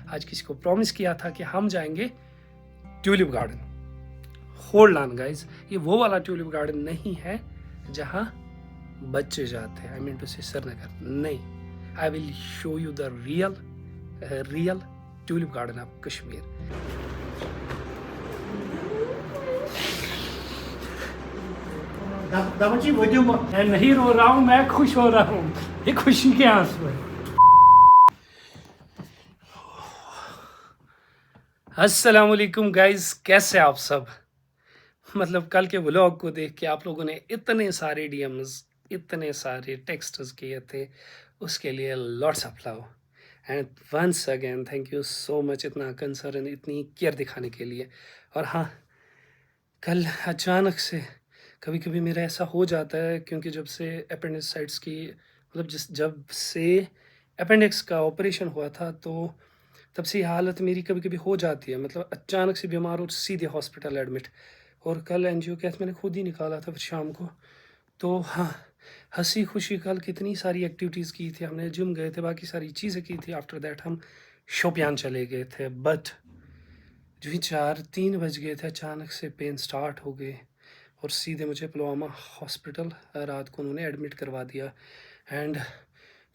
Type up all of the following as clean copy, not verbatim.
आज किसी को प्रॉमिस किया था कि हम जाएंगे tulip garden. Hold on guys, ये वो वाला ट्यूलिप गार्डन नहीं है जहां बच्चे जाते हैं, आई मीन टू से श्रीनगर नहीं। I will show you the real tulip garden of Kashmir. मैं नहीं रो रहा हूँ, मैं खुश हो रहा हूँ, ये खुशी के आंसू है। अस्सलाम वालेकुम गाइस, कैसे आप सब? मतलब कल के व्लॉग को देख के आप लोगों ने इतने सारे डीएम्स, इतने सारे टेक्स्ट्स किए थे, उसके लिए lots of love and once again thank you so much इतना कंसर्न, इतनी केयर दिखाने के लिए। और हाँ, कल अचानक से कभी कभी मेरा ऐसा हो जाता है क्योंकि जब से अपेंडिसाइट्स की मतलब जब से अपेंडिक्स का ऑपरेशन हुआ था तो तब से हालत मेरी कभी कभी हो जाती है, मतलब अचानक से बीमार और सीधे हॉस्पिटल एडमिट। और कल एनजीओ कैथ मैंने खुद ही निकाला था फिर शाम को। तो हाँ, हंसी खुशी कल कितनी सारी एक्टिविटीज़ की थी, हमने जिम गए थे, बाकी सारी चीज़ें की थी। आफ्टर दैट हम शोपियान चले गए थे, बट जो ही 4-3 बज गए थे अचानक से पेन स्टार्ट हो गए और सीधे मुझे पुलवामा हॉस्पिटल रात को उन्होंने एडमिट करवा दिया। एंड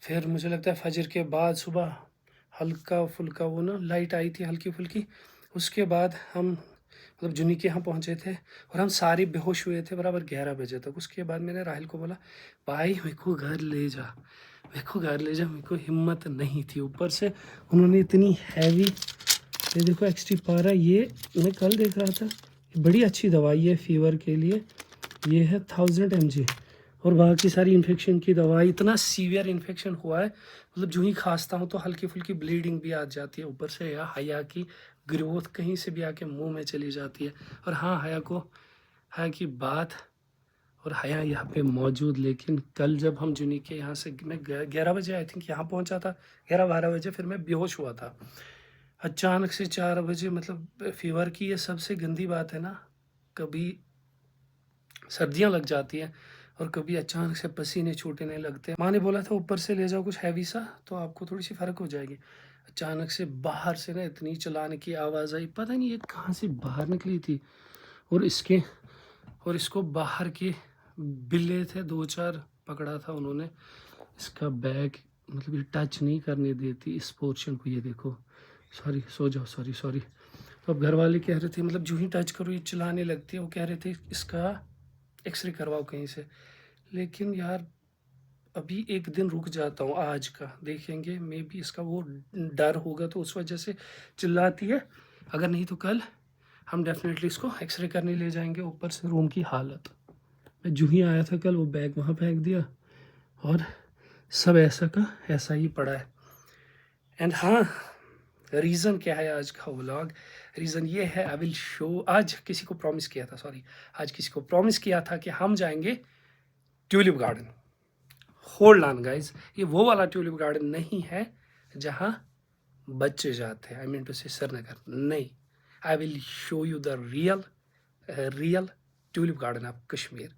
फिर मुझे लगता है फजर के बाद सुबह हल्का फुल्का वो ना लाइट आई थी हल्की फुल्की, उसके बाद हम मतलब जुनी के यहाँ पहुँचे थे और हम सारे बेहोश हुए थे बराबर 11 बजे तक। उसके बाद मैंने राहिल को बोला, भाई मेरे को घर ले जा, मेरे को घर ले जा, मेरे को हिम्मत नहीं थी। ऊपर से उन्होंने इतनी हैवी, ये देखो एक्सटी पारा, ये मैं कल देख रहा था, बड़ी अच्छी दवाई है फीवर के लिए, ये है 1000 mg। और बाकी सारी इन्फेक्शन की दवाई, इतना सीवियर इन्फेक्शन हुआ है मतलब जो ही खांसता हूँ तो हल्की फुल्की ब्लीडिंग भी आ जाती है। ऊपर से या हया की ग्रोथ कहीं से भी आके मुंह में चली जाती है। और हाँ, हया की बात, और हया यहाँ पे मौजूद, लेकिन कल जब हम जुनी के यहाँ से, मैं 11 बजे आई थिंक यहाँ पहुँचा था, 11-12 बजे फिर मैं बेहोश हुआ था अचानक से 4 बजे। मतलब फीवर की ये सबसे गंदी बात है ना, कभी सर्दियाँ लग जाती हैं और कभी अचानक से पसीने छूटने लगते हैं। माँ ने बोला था ऊपर से ले जाओ कुछ हैवी सा तो आपको थोड़ी सी फ़र्क हो जाएगी। अचानक से बाहर से ना इतनी चलाने की आवाज़ आई, पता नहीं ये कहाँ से बाहर निकली थी। और इसको बाहर के बिल्ले थे 2-4 पकड़ा था उन्होंने, इसका बैग मतलब ये टच नहीं करने देती इस पोर्शन को। ये देखो, सॉरी सो जाओ, सॉरी। तो अब घर वाले कह रहे थे मतलब जो ही टच करो ये चिल्लाने लगती है, वो कह रहे थे इसका एक्सरे करवाओ कहीं से। लेकिन यार अभी एक दिन रुक जाता हूँ, आज का देखेंगे, मे भी इसका वो डर होगा तो उस वजह से चिल्लाती है, अगर नहीं तो कल हम डेफिनेटली इसको एक्सरे करने ले जाएंगे। ऊपर से रूम की हालत, मैं जो ही आया था कल वो बैग वहाँ फेंक दिया और सब ऐसा का ऐसा ही पड़ा है। एंड हाँ, रीज़न क्या है आज का व्लॉग, रीज़न ये है, आई विल शो। आज किसी को प्रॉमिस किया था कि हम जाएंगे tulip garden. Hold on guys, ये वो वाला ट्यूलिप गार्डन नहीं है जहां बच्चे जाते हैं, आई मीन टू से श्रीनगर नहीं। I will show you the real tulip garden of Kashmir.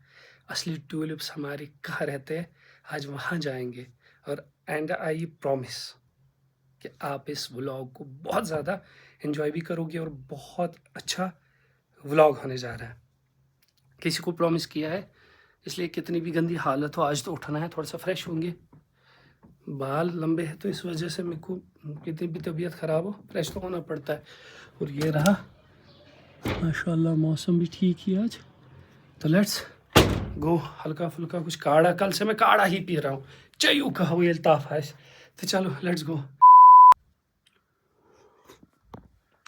असली ट्यूलिप्स हमारे कहाँ रहते हैं, आज वहाँ जाएंगे। और एंड आई प्रॉमिस कि आप इस व्लॉग को बहुत ज़्यादा एंजॉय भी करोगे और बहुत अच्छा व्लॉग होने जा रहा है। किसी को प्रॉमिस किया है, इसलिए कितनी भी गंदी हालत हो आज तो उठना है, थोड़ा सा फ्रेश होंगे। बाल लंबे हैं तो इस वजह से मेरे को कितनी भी तबीयत ख़राब हो फ्रेश तो होना पड़ता है। और ये रहा माशाल्लाह, मौसम भी ठीक ही आज। तो लेट्स गो, हल्का फुल्का कुछ काढ़ा, कल से मैं काढ़ा ही पी रहा हूँ, चाहिए कहा वो अल्ताफ़ है। तो चलो लेट्स गो।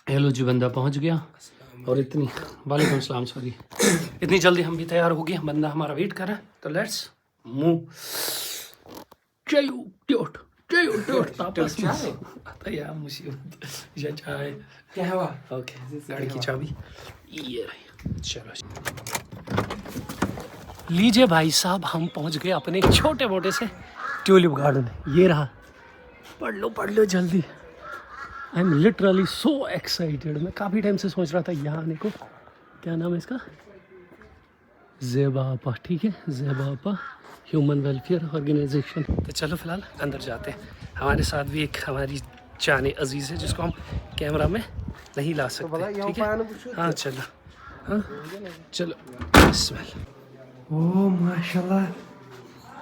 हेलो जी, बंदा पहुंच गया और वालेकुम सलाम, सॉरी, इतनी जल्दी हम भी तैयार हो गए, बंदा हमारा वेट कर रहा है। तो लेट्स मूव। यार मुसीबत या चाय क्या हुआ? ओके, गाड़ी की चाबी ये रही, चलो लीजिए भाई साहब, हम पहुंच गए अपने छोटे मोटे से ट्यूलिप गार्डन। ये रहा, पढ़ लो जल्दी। I am literally so excited. मैं काफ़ी टाइम से सोच रहा था यहाँ आने को। क्या नाम है इसका? ज़ेबा आपा, ठीक है, ज़ेबा आपा ह्यूमन वेलफेयर ऑर्गेनाइजेशन। तो चलो फिलहाल अंदर जाते हैं, हमारे साथ भी एक हमारी जाने अजीज़ है जिसको हम कैमरा में नहीं ला सकते, ठीक है। हाँ चलो, हाँ चलो, बिस्मिल्लाह। ओह माशाल्लाह,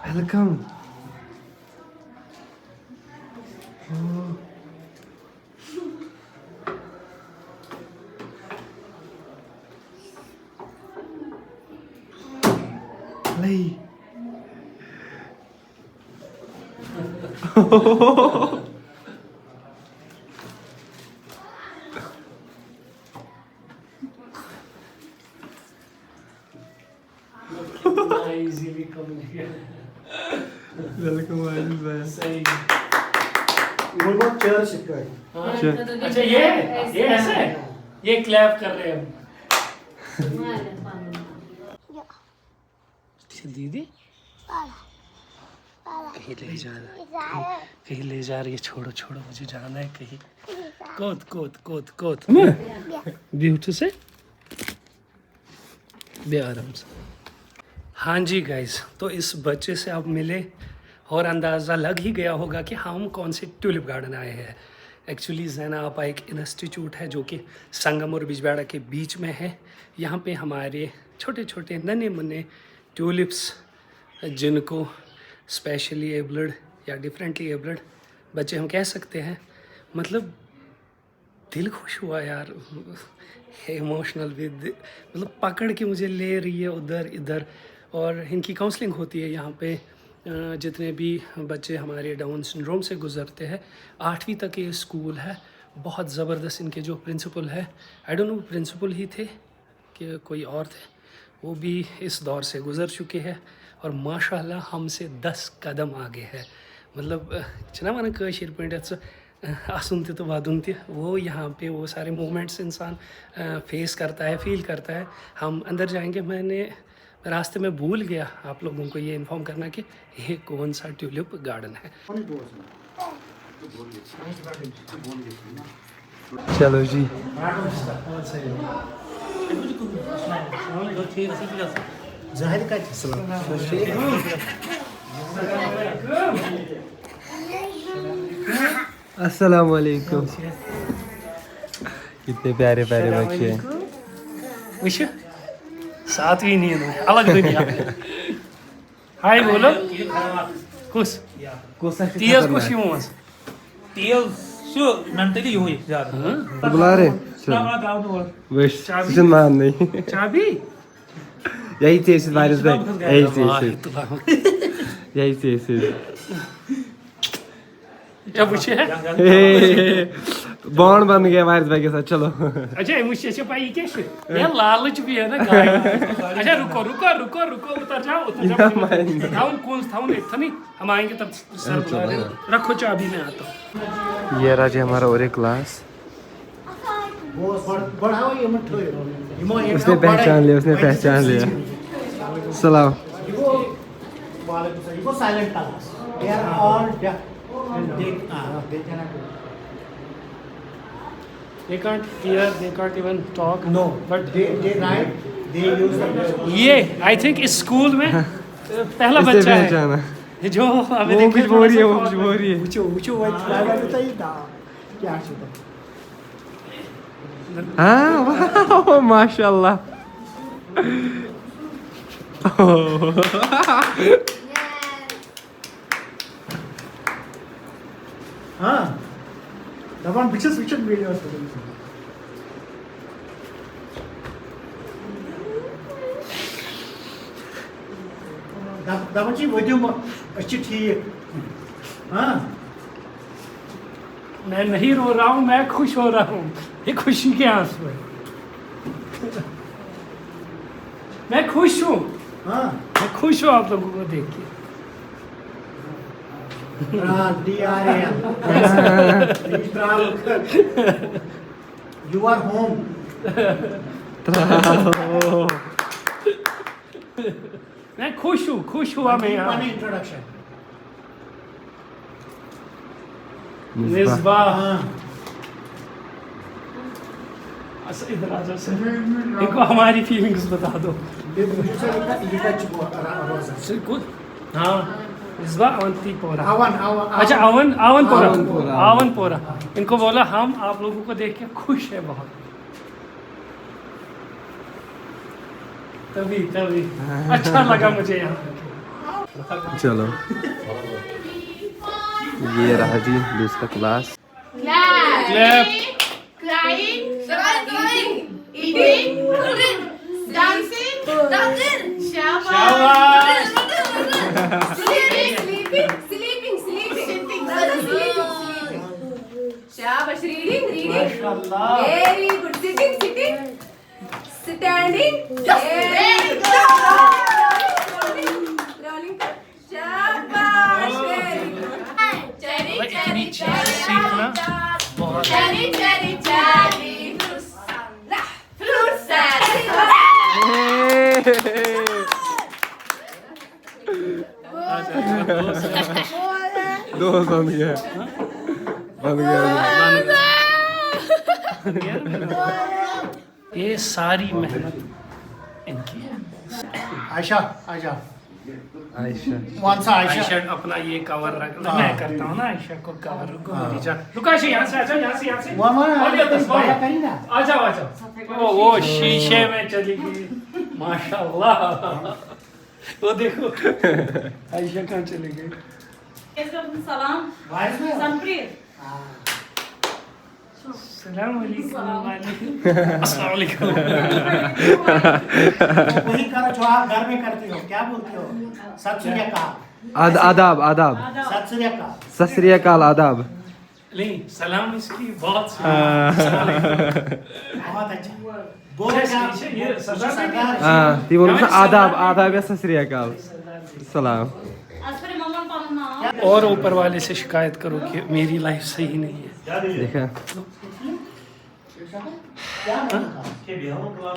वेलकम। इजीली वेलकम भाई। सही। अच्छा ये ऐसा है, ये क्लैप कर रहे हैं हम। दीदी कहीं ले जा रहा है, कहीं ले जा रही है। छोड़ो छोड़ो, मुझे जाना है कहीं। कोत कोत कोत कोत ब्यूटी से बे आराम से। हाँ जी गाइस, तो इस बच्चे से आप मिले और अंदाज़ा लग ही गया होगा कि हम कौन से ट्यूलिप गार्डन आए हैं। एक्चुअली ज़ैना आपा एक इंस्टीट्यूट है जो कि संगम और बिजबाड़ा के बीच में है। यहाँ पे हमारे छोटे छोटे नन्हे मुन्ने ट्यूलिप्स, जिनको स्पेशली एबल्ड या डिफरेंटली एबल्ड बच्चे हम कह सकते हैं, मतलब दिल खुश हुआ यार, इमोशनल विद, मतलब पकड़ के मुझे ले रही है उधर इधर। और इनकी काउंसलिंग होती है यहाँ पे। जितने भी बच्चे हमारे डाउन सिंड्रोम से गुज़रते हैं, 8वीं तक ये स्कूल है। बहुत ज़बरदस्त इनके जो प्रिंसिपल है, आई डोंट नो प्रिंसिपल ही थे कि कोई और थे, वो भी इस दौर से गुज़र चुके हैं और माशाल्लाह हमसे 10 कदम आगे है। मतलब जना वन कशीर पे आसन तो वादुन ति, वो यहाँ पे वो सारे मोमेंट्स इंसान फेस करता है, फील करता है। हम अंदर जाएंगे। मैंने रास्ते में भूल गया आप लोगों को ये इन्फॉर्म करना कि ये कौन सा ट्यूलिप गार्डन है। चलो जी, अस्सलाम वालेकुम। कितने प्यारे प्यारे बच्चे हैं। सातवीं नींद में अलग दुनिया में। हाय बोलो कुछ तीस कुछ यूं बुला रहे वैसे मान नहीं चाबी यही चीज वारिस भाई, यही चीज क्या पूछे है। बॉन्ड बन गया वारिस भाई के साथ। चलो अच्छा मुझे से भाई कैसे ये लालच भी है ना गाय। अच्छा रुको रुको रुको रुको, उतर जाओ थाउन कौन थाउन इतना नहीं, हम आएंगे तब सर बुला रहे। रखो चाबी में आता हूँ। ये राजी हमारा और एक क्लास। उसने पहचान लिया, उसने पहचान लिया। सलाम। They can't hear, they can't even talk. No, but they write. They use the. ये आई थिंक इस स्कूल में पहला बच्चा है जो हमें वो कुछ बोल रही है, वो कुछ बोल रही है। ऊंचो वाइट बताइए ना क्या चीज़। हाँ वाह माशाल्लाह। हाँ दबान बिचस वीडियो दबान जी वजह अच्छी ठीक। हाँ मैं नहीं रो रहा हूँ, मैं खुश हो रहा हूँ। ये खुशी के आंसू है। मैं खुश हूँ। हाँ मैं खुश हूँ आप लोगों को देख के। You are home. मैं खुश हूँ, खुश हुआ मैं यहाँ। इंट्रोडक्शन निस्बा इधर आ जाओ सर, इनको हमारी फीलिंग्स बता दो। हाँ मिसबा अवंतीपोरा। आवन अच्छा आवनपोरा। आवनपोरा। आवनपोरा। इनको बोला हम आप लोगों को देख के खुश है बहुत। तभी अच्छा लगा मुझे यहाँ। चलो ये रहा जी दूसरा class. Clap. Crying, eating, dancing, शाबाश। sleeping, shabash, reading, माशाल्लाह। very good, sitting, standing, very good, rolling, shabash, very good, इतनी चीज़ें सीखना बहुत cherry, fruit salad. दो बन गया ये सारी मेहनत इनकी है। आयशा आयशा आयशा कौन सा आयशा आयशा अपना ये कवर रख मैं करता हूँ ना आयशा को कवर रुको मेरी जान। रुको आयशा यहाँ से आ जाओ यहाँ से वो हमारा और ये तो बाया करी ना आ जाओ वो शीशे में चली गई माशाल्लाह। वो देखो आयशा कहाँ चली गई। सलाम वाइस में संप्रीत अस्सलाम वालेकुम। अस्सलाम वालेकुम। वही करो जो आप घर में करते हो क्या बोलते हो सत श्री अकाल आदाब आदाब सत श्री अकाल सत श्री अकाल आदाब। नहीं सलाम इसकी बहुत बहुत अच्छा बोलो क्या ये सरदार सरदार हाँ ती बोलो आदाब आदाब या सत श्री अकाल सलाम। और ऊपर वाले से शिकायत करो कि मेरी लाइफ सही नहीं है। देखा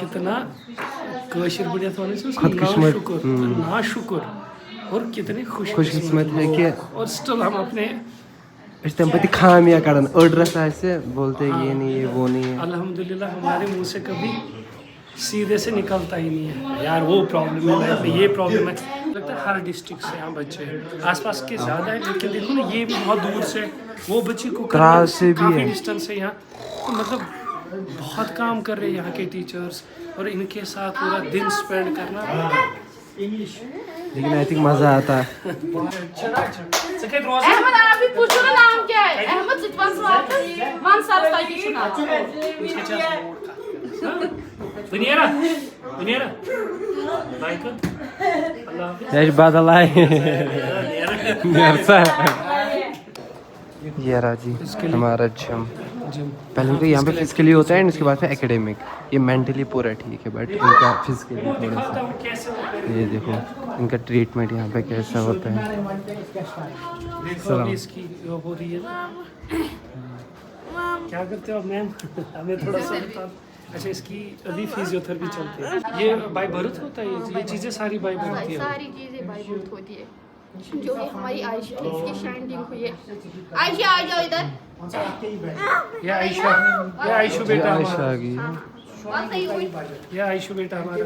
कितना कशिर बढ़िया तो खुदकिस्मत, ना शुक्र और कितने खुशकिस्मत है कि और स्टिल हम अपने इस टाइम पे खामियां कड़न एड्रेस ऐसे बोलते हैं ये नहीं है वो नहीं है। अल्हम्दुलिल्लाह हमारे मुंह से कभी सीधे से निकलता ही नहीं है यार वो प्रॉब्लम है लाइफ में ये प्रॉब्लम है। लगता है हर डिस्ट्रिक्ट से यहाँ बच्चे हैं आसपास के ज़्यादा है लेकिन देखो ना ये भी बहुत दूर से वो बच्चे को क्रास से भी काफ़ी है। डिस्टेंस है यहाँ तो मतलब बहुत काम कर रहे हैं यहाँ के टीचर्स और इनके साथ पूरा दिन स्पेंड करना। लेकिन आई थिंक मजा आता है। अहमद आप भी पूछो ना नाम क्या है अहमद सिटवान वन साल तक की सुना दुनिया माइकल अल्लाह यार बादल आए ये रहा जी हमारा जिम। पहले तो यहाँ पे फिजिकली होता है इसके बाद फिर एकेडमिक। ये मेंटली पूरा ठीक है बट इनका फिजिकली थोड़ा सा कैसे होता है ये देखो इनका ट्रीटमेंट यहाँ पे कैसा होता है। देखो अभी इसकी वो हो रही है क्या करते हो मैम हमें थोड़ा सा बता। अच्छा इसकी अभी फिजियोथेरेपी चलती है ये बाय बर्थ होता है ये चीज़ें सारी बाय बर्थ होती है। सारी चीजें बाय बर्थ होती है जो ये हमारी आयशा है इसकी शाइनिंग हुई है। आयशा आ जाओ इधर। ये आयशु बेटा आयशा हमारा आ गई है। बात सही हुई। ये आयशु बेटा हमारा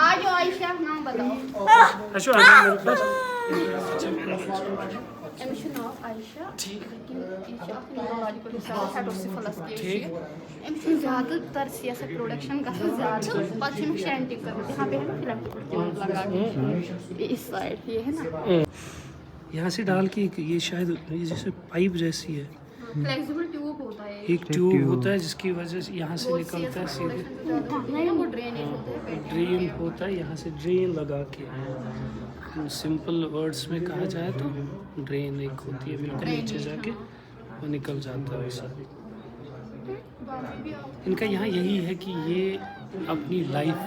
आ जाओ आयशा नाम बताओ। अच्छा आ जाओ मेरे पास। अमिश नाम आयशा ठीक है ज़्यादातर सियासत प्रोडक्शन का ज़्यादा पश्चिम शाइनिंग कर यहाँ पे है फिल्म लगा के इस साइड ये है ना यहाँ से डाल के ये शायद ये जैसे पाइप जैसी है फ्लेक्सिबल ट्यूब होता है एक ट्यूब होता है जिसकी वजह से यहाँ से निकलता है सीधे नहीं वो ड्रेनेज होता है ड्रेन होता है यहाँ से ड्रेन लगा के सिंपल वर्ड्स में कहा जाए तो ड्रेन एक होती है बिल्कुल नीचे जाके वो निकल जाता है वैसा। इनका यहाँ यही है कि ये अपनी लाइफ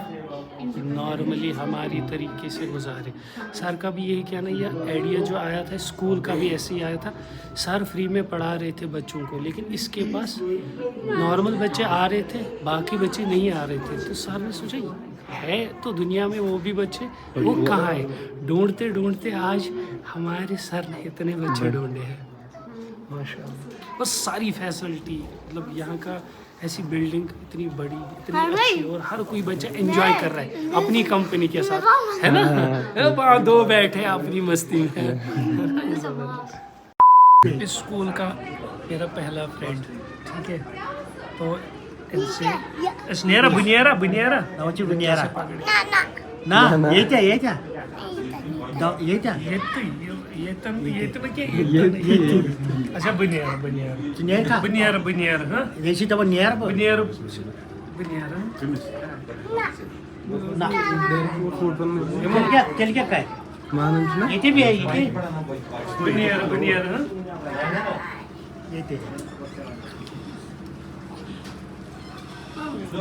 नॉर्मली हमारी तरीके से गुजारे। सर का भी यही कहना ये आइडिया जो आया था स्कूल का भी ऐसे ही आया था। सर फ्री में पढ़ा रहे थे बच्चों को लेकिन इसके पास नॉर्मल बच्चे आ रहे थे बाकी बच्चे नहीं आ रहे थे तो सर ने सोचा है तो दुनिया में वो भी बच्चे वो कहाँ है। ढूंढते ढूंढते आज हमारे सर ने इतने बच्चे ढूंढे हैं माशाल्लाह। बस सारी फैसिलिटी, मतलब यहाँ का ऐसी बिल्डिंग इतनी बड़ी, इतनी अच्छी, और हर कोई बच्चा एंजॉय कर रहा है अपनी कंपनी के साथ, है ना? वहाँ दो बैठे अपनी मस्ती में। इस स्कूल का मेरा पहला फ्रेंड, ठीक है, तो इनसे स्नेरा बुनियारा बुनियारा Nauci bendera. पकड़े। Nah, ये क्या ये क्या? ये क्या? ये तो क्या अच्छा बुनियारा बुनियारा Bendera kah? बुनियारा बुनियारा, हाँ Ini sih tahu bendera apa? बुनियारा बुनियारा Nah, food tel क्या है? मानव ना Itu भी है ये. बुनियारा बुनियारा, हाँ Itu.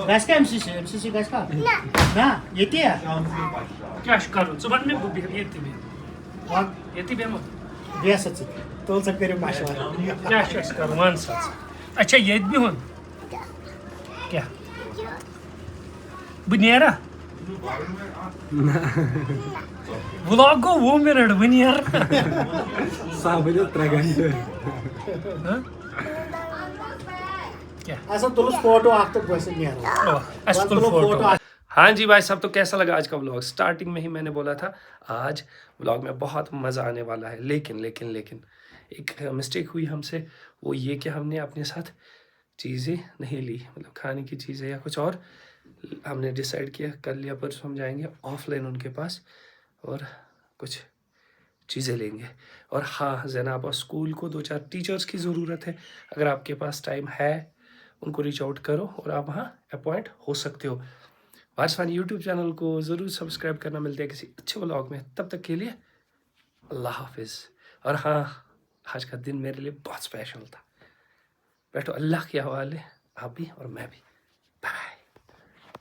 Gas का MCC gas का? Nah, itu ya. क्या करूँ सुबह में ये भी Wah, मैं biasa sih. Tol सकते हैं माशाल्लाह. क्या करूँ वन सच। अच्छा ये भी हूँ क्या बुनियारा व्लॉग को 2 मिनट बुनियारा, साबले 3 घंटे हाँ क्या Asal tulus foto aktor bahasa ini ya. असफुल फोटो। हाँ जी भाई साहब, तो कैसा लगा आज का व्लॉग? स्टार्टिंग में ही मैंने बोला था आज व्लॉग में बहुत मज़ा आने वाला है, लेकिन लेकिन लेकिन एक मिस्टेक हुई हमसे, वो ये कि हमने अपने साथ चीज़ें नहीं ली, मतलब खाने की चीज़ें या कुछ और। हमने डिसाइड किया कल या परसों हम जाएंगे ऑफलाइन उनके पास और कुछ चीज़ें लेंगे। और हाँ जनाब, स्कूल को 2-4 टीचर्स की ज़रूरत है, अगर आपके पास टाइम है उनको रीच आउट करो और आप वहाँ अपॉइंट हो सकते हो। वारिस यूट्यूब चैनल को ज़रूर सब्सक्राइब करना। मिलते हैं किसी अच्छे व्लॉग में, तब तक के लिए अल्लाह हाफिज़। और हाँ, आज का दिन मेरे लिए बहुत स्पेशल था। बैठो अल्लाह के हवाले, आप भी और मैं भी।